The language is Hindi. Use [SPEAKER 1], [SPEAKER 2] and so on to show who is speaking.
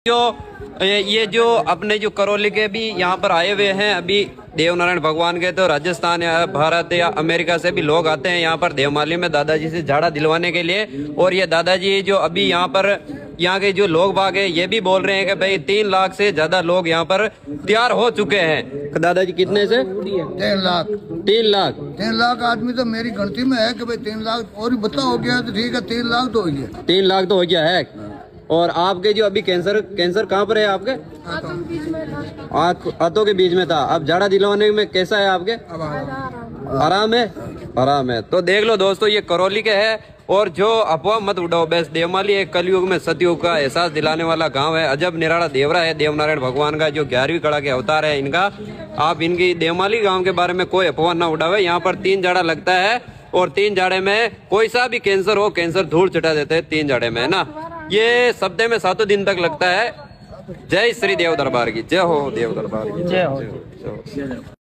[SPEAKER 1] जो ये जो अपने जो करौली के भी यहाँ पर आए हुए हैं अभी देवनारायण भगवान के, तो राजस्थान या भारत या अमेरिका से भी लोग आते हैं यहाँ पर देवमाली में दादाजी से झाड़ा दिलवाने के लिए। और ये दादाजी जो अभी यहाँ पर यहाँ के जो लोग बाग है ये भी बोल रहे हैं कि भाई 3 लाख से ज्यादा लोग यहाँ पर तैयार हो चुके हैं। दादाजी कितने से?
[SPEAKER 2] 3 लाख।
[SPEAKER 1] 3 लाख
[SPEAKER 2] आदमी तो मेरी गिनती में है कि भाई 3 लाख और भी बता हो गया तो ठीक है, 3 लाख तो हो गया।
[SPEAKER 1] 3 लाख तो हो गया है। और आपके जो अभी कैंसर कहाँ पर है आपके? हाथों के बीच में था। अब झाड़ा दिलवाने में कैसा है आपके? आराम है, आराम है। तो देख लो दोस्तों, ये करौली के है। और जो अफवाह मत उड़ाओ, बस देवमाली एक कलयुग में सतयुग का एहसास दिलाने वाला गांव है। अजब निराला देवरा है देवनारायण भगवान का, जो 11वीं कड़ा के अवतार है इनका। आप इनकी देवमाली गांव के बारे में कोई अफवाह ना उड़ावे। यहाँ पर 3 झाड़ा लगता है और 3 झाड़े में कोई सा भी कैंसर हो, कैंसर धूल चटा देते हैं 3 झाड़े में, है ना। ये सप्ताह में 7 दिन तक लगता है। जय श्री देव दरबार की जय हो, देव दरबार की जय हो।